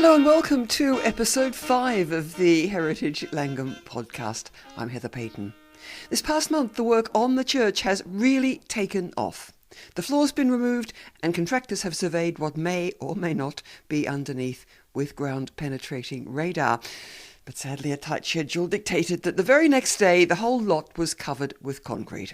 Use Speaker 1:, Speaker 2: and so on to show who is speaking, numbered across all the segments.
Speaker 1: Hello and welcome to episode 5 of the Heritage Llangwm podcast. I'm Heather Payton. This past month, the work on the church has really taken off. The floor's been removed and contractors have surveyed what may or may not be underneath with ground-penetrating radar. But sadly, a tight schedule dictated that the very next day, the whole lot was covered with concrete.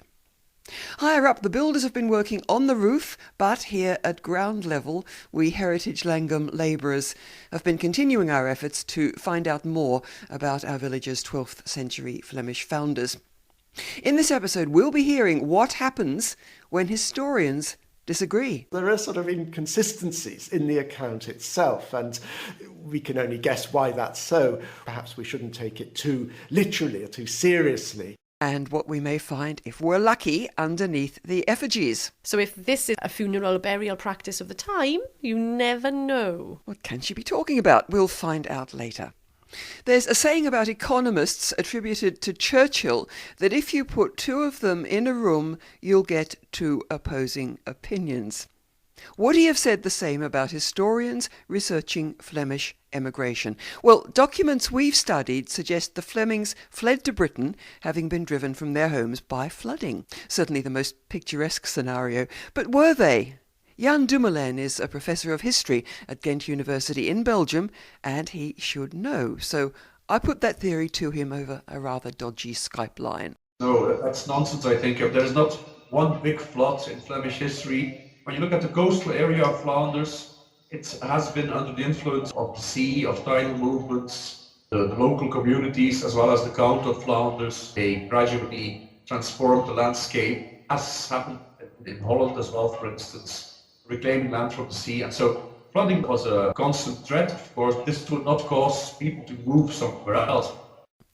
Speaker 1: Higher up, the builders have been working on the roof, but here at ground level, we Heritage Llangwm labourers have been continuing our efforts to find out more about our village's 12th century Flemish founders. In this episode, we'll be hearing what happens when historians disagree.
Speaker 2: There are sort of inconsistencies in the account itself, and we can only guess why that's so. Perhaps we shouldn't take it too literally or too seriously.
Speaker 1: And what we may find, if we're lucky, underneath the effigies.
Speaker 3: So if this is a funeral burial practice of the time, you never know.
Speaker 1: What can she be talking about? We'll find out later. There's a saying about economists attributed to Churchill that if you put two of them in a room, you'll get two opposing opinions. Would he have said the same about historians researching Flemish emigration? Well, documents we've studied suggest the Flemings fled to Britain, having been driven from their homes by flooding. Certainly the most picturesque scenario. But were they? Llangwm is a professor of history at Ghent University in Belgium, and he should know. So I put that theory to him over a rather dodgy Skype line.
Speaker 4: No, that's nonsense, I think. There is not one big flood in Flemish history. When you look at the coastal area of Flanders, it has been under the influence of the sea, of tidal movements, the local communities, as well as the Count of Flanders. They gradually transformed the landscape, as happened in Holland as well, for instance, reclaiming land from the sea. And so flooding was a constant threat, of course. This would not cause people to move somewhere else.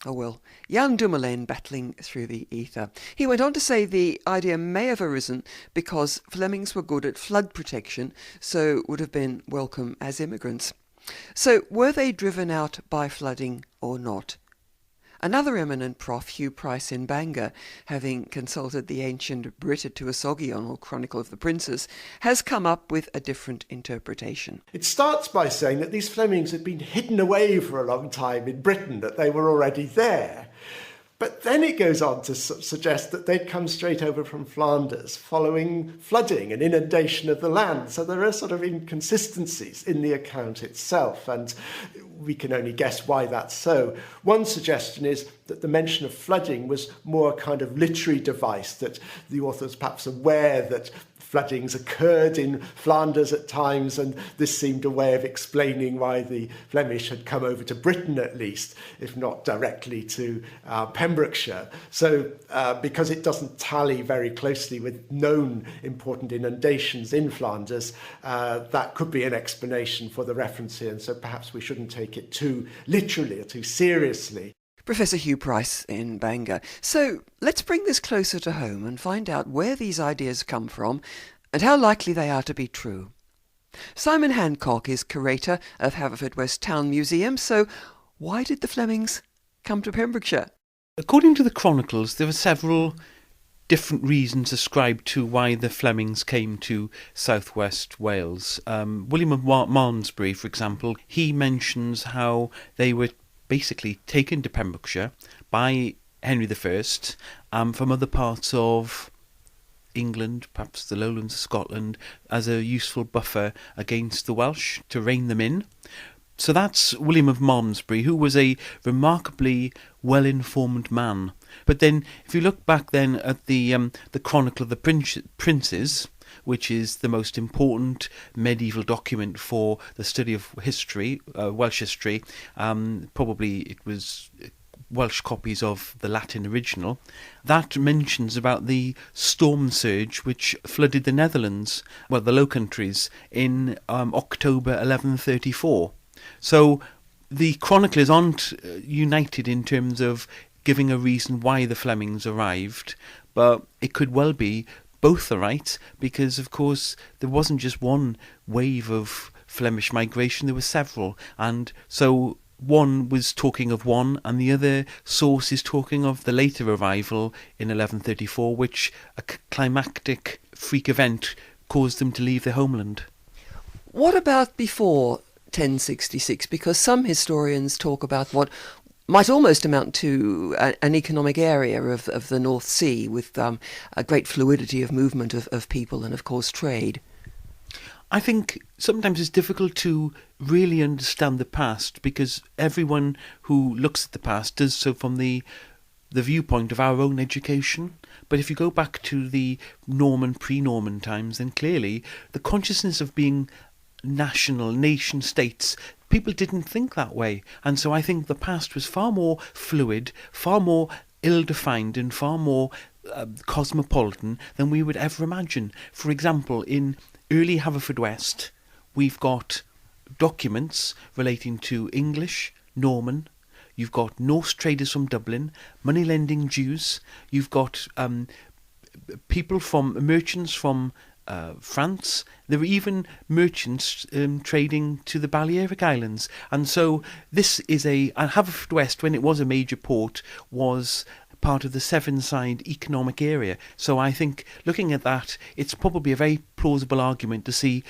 Speaker 1: Oh well, Llangwm battling through the ether. He went on to say the idea may have arisen because Flemings were good at flood protection, so would have been welcome as immigrants. So were they driven out by flooding or not? Another eminent prof, Hugh Price in Bangor, having consulted the ancient Brita Tuasogion, or Chronicle of the Princes, has come up with a different interpretation.
Speaker 2: It starts by saying that these Flemings had been hidden away for a long time in Britain, that they were already there. But then it goes on to suggest that they'd come straight over from Flanders following flooding and inundation of the land. So there are sort of inconsistencies in the account itself, and we can only guess why that's so. One suggestion is that the mention of flooding was more a kind of literary device, that the author was perhaps aware that floodings occurred in Flanders at times, and this seemed a way of explaining why the Flemish had come over to Britain at least, if not directly to Pembrokeshire. So because it doesn't tally very closely with known important inundations in Flanders, that could be an explanation for the reference here, and so perhaps we shouldn't take it too literally or too seriously.
Speaker 1: Professor Hugh Price in Bangor. So let's bring this closer to home and find out where these ideas come from and how likely they are to be true. Simon Hancock is curator of Haverfordwest Town Museum. So why did the Flemings come to Pembrokeshire?
Speaker 5: According to the chronicles, there are several different reasons ascribed to why the Flemings came to southwest Wales. William of Malmesbury, for example, he mentions how they were basically taken to Pembrokeshire by Henry I from other parts of England, perhaps the lowlands of Scotland, as a useful buffer against the Welsh to rein them in. So that's William of Malmesbury, who was a remarkably well-informed man. But then, if you look back then at the Chronicle of the Princes, which is the most important medieval document for the study of history, Welsh history. Probably it was Welsh copies of the Latin original. That mentions about the storm surge which flooded the Netherlands, well, the Low Countries, in October 1134. So the chroniclers aren't united in terms of giving a reason why the Flemings arrived, but it could well be both are right, because of course there wasn't just one wave of Flemish migration, there were several, and so one was talking of one and the other source is talking of the later arrival in 1134, which a climactic freak event caused them to leave their homeland.
Speaker 1: What about before 1066? Because some historians talk about what might almost amount to an economic area of the North Sea, with a great fluidity of movement of people and, of course, trade.
Speaker 5: I think sometimes it's difficult to really understand the past, because everyone who looks at the past does so from the viewpoint of our own education. But if you go back to the Norman, pre-Norman times, then clearly the consciousness of being national, nation states, people didn't think that way. And so I think the past was far more fluid, far more ill-defined, and far more cosmopolitan than we would ever imagine. For example, in early Haverfordwest, we've got documents relating to English, Norman. You've got Norse traders from Dublin, money-lending Jews. You've got merchants from France. There were even merchants trading to the Balearic Islands. And so this is and Haverfordwest, when it was a major port, was part of the Sevenside economic area. So I think, looking at that, it's probably a very plausible argument to see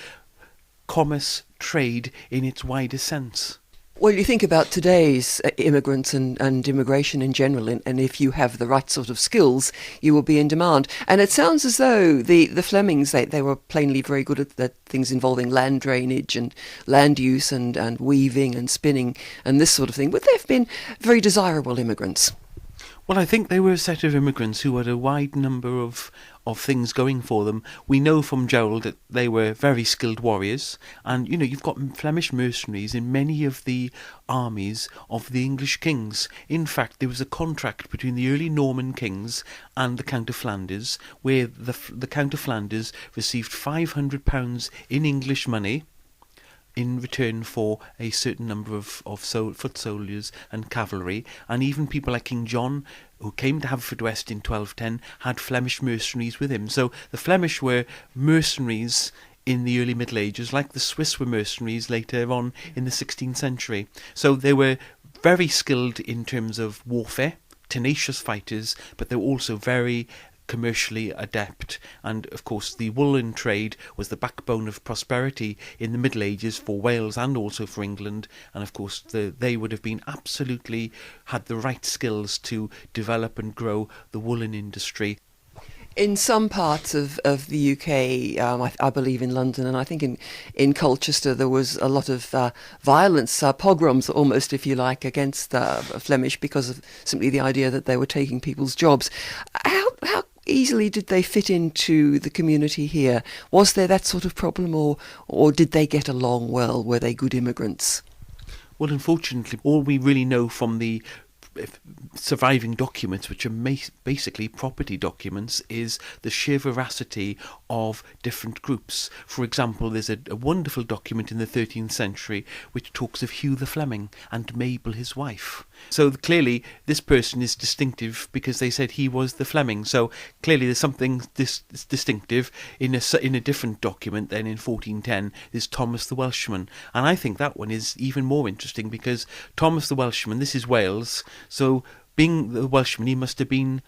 Speaker 5: commerce, trade in its wider sense.
Speaker 1: Well, you think about today's immigrants and immigration in general, and if you have the right sort of skills, you will be in demand. And it sounds as though the Flemings, they were plainly very good at things involving land drainage and land use and weaving and spinning and this sort of thing. Would they have been very desirable immigrants?
Speaker 5: Well, I think they were a set of immigrants who had a wide number of things going for them. We know from Gerald that they were very skilled warriors, and you've got Flemish mercenaries in many of the armies of the English kings. In fact, there was a contract between the early Norman kings and the Count of Flanders, where the Count of Flanders received £500 in English money in return for a certain number of foot soldiers and cavalry. And even people like King John, who came to Haverfordwest in 1210, had Flemish mercenaries with him. So the Flemish were mercenaries in the early Middle Ages, like the Swiss were mercenaries later on in the 16th century. So they were very skilled in terms of warfare, tenacious fighters, but they were also very commercially adept. And of course the woolen trade was the backbone of prosperity in the Middle Ages for Wales and also for England, and of course they would have been absolutely had the right skills to develop and grow the woolen industry.
Speaker 1: In some parts of the UK, I believe in London, and I think in Colchester, there was a lot of violence, pogroms almost, if you like, against Flemish, because of simply the idea that they were taking people's jobs. How easily did they fit into the community here? Was there that sort of problem, or did they get along well? Were they good immigrants?
Speaker 5: Well, unfortunately, all we really know from the surviving documents, which are basically property documents, is the sheer veracity of different groups. For example, there's a wonderful document in the 13th century which talks of Hugh the Fleming and Mabel his wife. So clearly this person is distinctive because they said he was the Fleming. So clearly there's something distinctive in a different document. Then in 1410 there's Thomas the Welshman, and I think that one is even more interesting because Thomas the Welshman, this is Wales, so being the Welshman, he must have been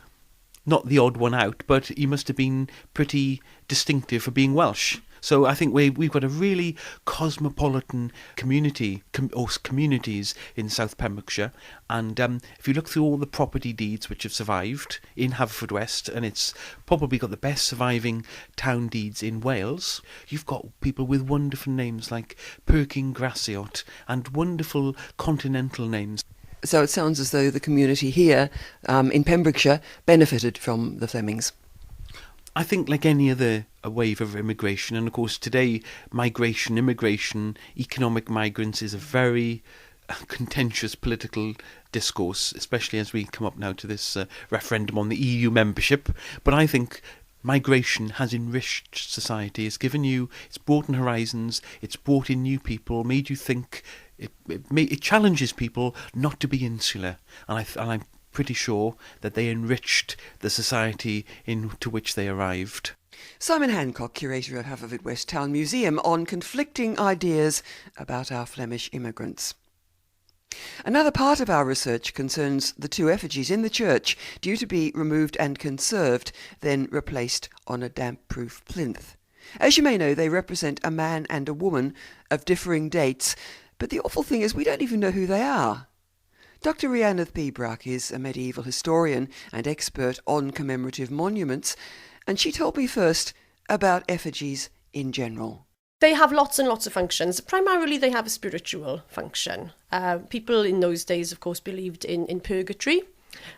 Speaker 5: not the odd one out, but he must have been pretty distinctive for being Welsh. So I think we've got a really cosmopolitan community, or communities in South Pembrokeshire. And if you look through all the property deeds which have survived in Haverfordwest, and it's probably got the best surviving town deeds in Wales, you've got people with wonderful names like Perkin Graciot and wonderful continental names.
Speaker 1: So it sounds as though the community here in Pembrokeshire benefited from the Flemings.
Speaker 5: I think like any other wave of immigration, and of course today migration, immigration, economic migrants is a very contentious political discourse, especially as we come up now to this referendum on the EU membership. But I think migration has enriched society. It's broadened horizons, it's brought in new people, made you think. It challenges people not to be insular, and I'm pretty sure that they enriched the society into which they arrived.
Speaker 1: Simon Hancock, curator of Haverfordwest Town Museum, on conflicting ideas about our Flemish immigrants. Another part of our research concerns the two effigies in the church due to be removed and conserved, then replaced on a damp-proof plinth. As you may know, they represent a man and a woman of differing dates, But the awful thing is we don't even know who they are. Dr. Rhiannodd Beebrach is a medieval historian and expert on commemorative monuments, and she told me first about effigies in general.
Speaker 3: They have lots and lots of functions. Primarily, they have a spiritual function. People in those days, of course, believed in purgatory,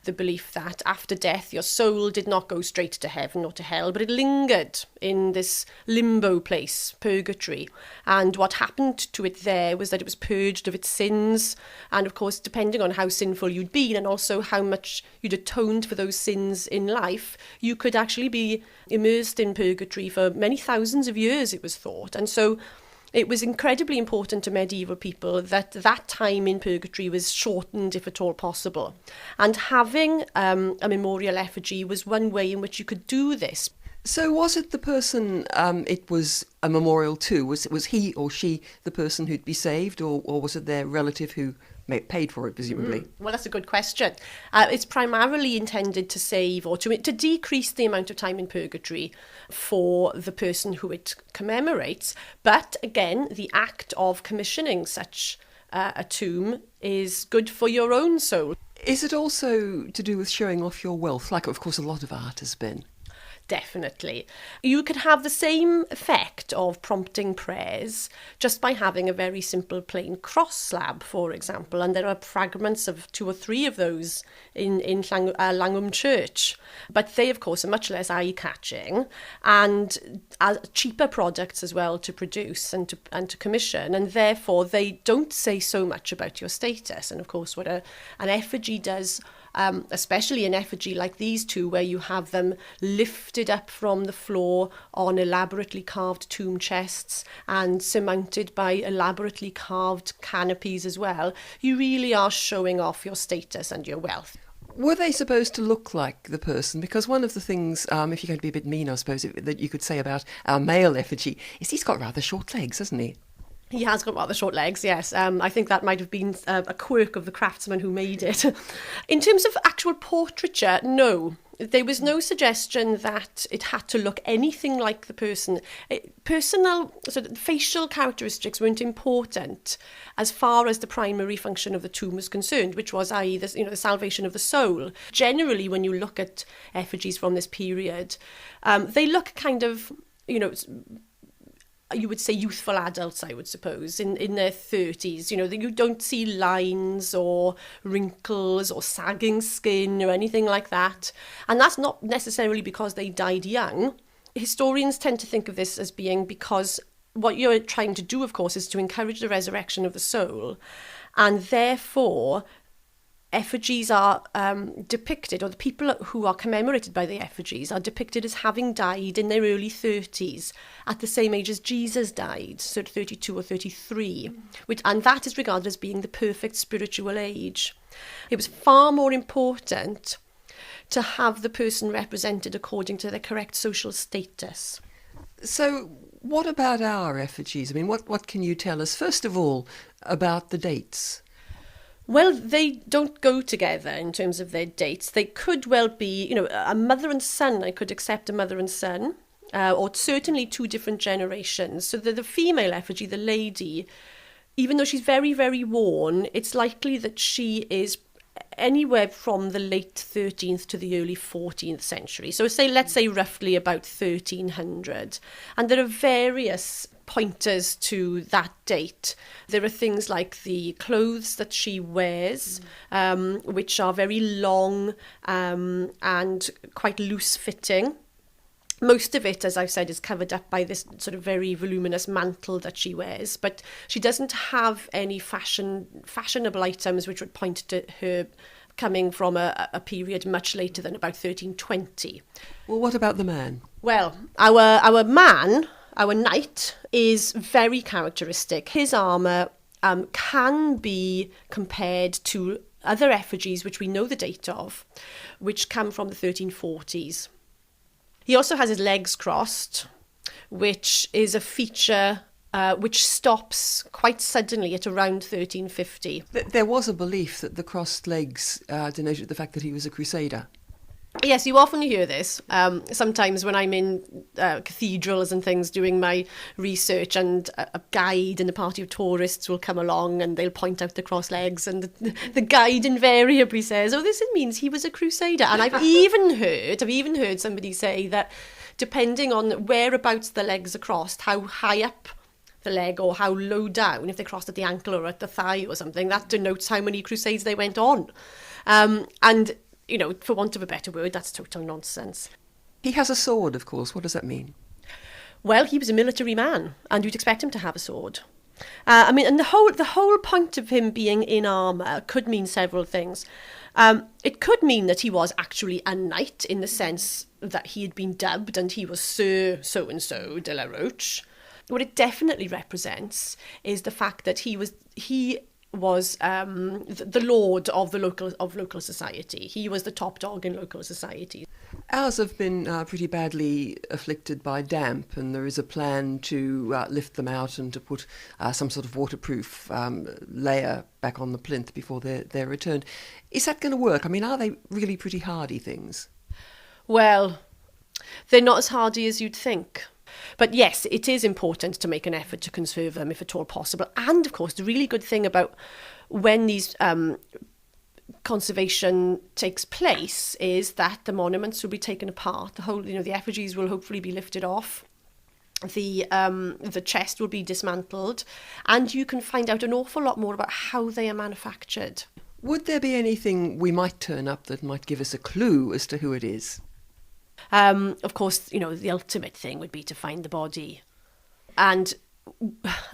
Speaker 3: the belief that after death your soul did not go straight to heaven or to hell, but it lingered in this limbo place, purgatory. And what happened to it there was that it was purged of its sins, and of course, depending on how sinful you'd been and also how much you'd atoned for those sins in life, you could actually be immersed in purgatory for many thousands of years, it was thought. And so it was incredibly important to medieval people that that time in purgatory was shortened, if at all possible. And having a memorial effigy was one way in which you could do this.
Speaker 1: So was it the person it was a memorial to? Was he or she the person who'd be saved, or was it their relative who paid for it, presumably?
Speaker 3: Well, that's a good question. It's primarily intended to save or to decrease the amount of time in purgatory for the person who it commemorates. But again, the act of commissioning such a tomb is good for your own soul.
Speaker 1: Is it also to do with showing off your wealth, like of course a lot of art has been?
Speaker 3: Definitely. You could have the same effect of prompting prayers just by having a very simple plain cross slab, for example, and there are fragments of 2 or 3 of those in Llangwm church. But they, of course, are much less eye-catching and are cheaper products as well to produce and to commission, and therefore they don't say so much about your status. And of course, what an effigy does, especially an effigy like these two, where you have them lifted up from the floor on elaborately carved tomb chests and surmounted by elaborately carved canopies as well, you really are showing off your status and your wealth.
Speaker 1: Were they supposed to look like the person? Because one of the things, if you're going to be a bit mean, I suppose, that you could say about our male effigy is he's got rather short legs, hasn't he?
Speaker 3: He has got rather short legs, yes. I think that might have been a quirk of the craftsman who made it. In terms of actual portraiture, no. There was no suggestion that it had to look anything like the person. Personal sort of facial characteristics weren't important as far as the primary function of the tomb was concerned, which was, i.e., the salvation of the soul. Generally, when you look at effigies from this period, they look kind of, you would say youthful adults, I would suppose, in their 30s. You don't see lines or wrinkles or sagging skin or anything like that. And that's not necessarily because they died young. Historians tend to think of this as being because what you're trying to do, of course, is to encourage the resurrection of the soul. And therefore, effigies are depicted, or the people who are commemorated by the effigies are depicted as having died in their early 30s, at the same age as Jesus died, so 32 or 33, and that is regarded as being the perfect spiritual age. It was far more important to have the person represented according to their correct social status.
Speaker 1: So what about our effigies? I mean, what can you tell us, first of all, about the dates?
Speaker 3: Well, they don't go together in terms of their dates. They could well be, a mother and son. I could accept a mother and son, or certainly 2 different generations. So the female effigy, the lady, even though she's very, very worn, it's likely that she is anywhere from the late 13th to the early 14th century. So let's say roughly about 1300. And there are various pointers to that date. There are things like the clothes that she wears, which are very long and quite loose-fitting. Most of it, as I've said, is covered up by this sort of very voluminous mantle that she wears, but she doesn't have any fashionable items which would point to her coming from a period much later than about 1320.
Speaker 1: Well, what about the man?
Speaker 3: Well, our man, our knight, is very characteristic. His armour can be compared to other effigies which we know the date of, which come from the 1340s. He also has his legs crossed, which is a feature which stops quite suddenly at around 1350.
Speaker 1: There was a belief that the crossed legs denoted the fact that he was a crusader.
Speaker 3: Yes, you often hear this. Sometimes when I'm in cathedrals and things doing my research, and a guide and a party of tourists will come along and they'll point out the cross legs, and the guide invariably says, "Oh, this means he was a crusader." And I've even heard somebody say that depending on whereabouts the legs are crossed, how high up the leg or how low down, if they crossed at the ankle or at the thigh or something, that denotes how many crusades they went on. And you know, for want of a better word, that's total nonsense.
Speaker 1: He has a sword, of course. What does that mean?
Speaker 3: Well, he was a military man, and you'd expect him to have a sword. And the whole point of him being in armour could mean several things. It could mean that he was actually a knight, in the sense that he had been dubbed and he was Sir So-and-so de la Roche. What it definitely represents is the fact that he was the lord of the local society. He was the top dog in local society.
Speaker 1: Ours have been pretty badly afflicted by damp, and there is a plan to lift them out and to put some sort of waterproof layer back on the plinth before they're returned. Is that going to work? I mean, are they really pretty hardy things?
Speaker 3: Well, they're not as hardy as you'd think. But yes, it is important to make an effort to conserve them if at all possible. And of course, the really good thing about when these conservation takes place is that the monuments will be taken apart. The effigies will hopefully be lifted off. The chest will be dismantled, and you can find out an awful lot more about how they are manufactured.
Speaker 1: Would there be anything we might turn up that might give us a clue as to who it is?
Speaker 3: Of course, the ultimate thing would be to find the body. And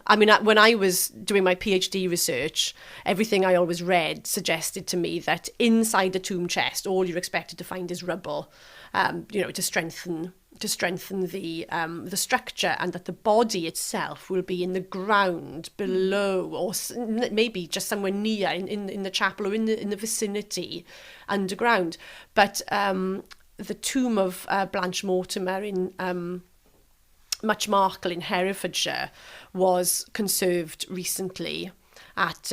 Speaker 3: I mean, when I was doing my PhD research, everything I always read suggested to me that inside the tomb chest, all you're expected to find is rubble, to strengthen the structure, and that the body itself will be in the ground below, or maybe just somewhere near in the chapel or in the vicinity underground. But the tomb of Blanche Mortimer in Muchmarkel in Herefordshire was conserved recently at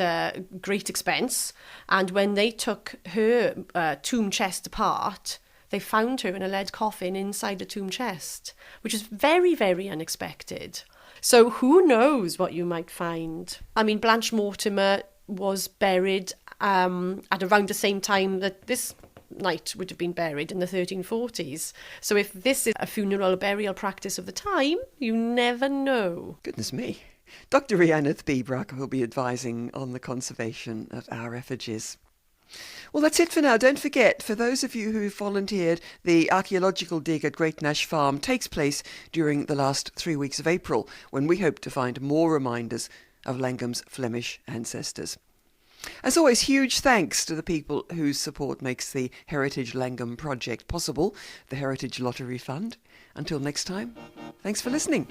Speaker 3: great expense, and when they took her tomb chest apart, they found her in a lead coffin inside the tomb chest, which is very, very unexpected. So who knows what you might find? I mean, Blanche Mortimer was buried at around the same time that this knight would have been buried, in the 1340s. So if this is a funeral burial practice of the time, you never know.
Speaker 1: Goodness me. Dr. Rhiannon Beebrock will be advising on the conservation of our effigies. Well, that's it for now. Don't forget, for those of you who volunteered, the archaeological dig at Great Nash Farm takes place during the last 3 weeks of April, when we hope to find more reminders of Llangwm's Flemish ancestors. As always, huge thanks to the people whose support makes the Heritage Llangwm project possible, the Heritage Lottery Fund. Until next time, thanks for listening.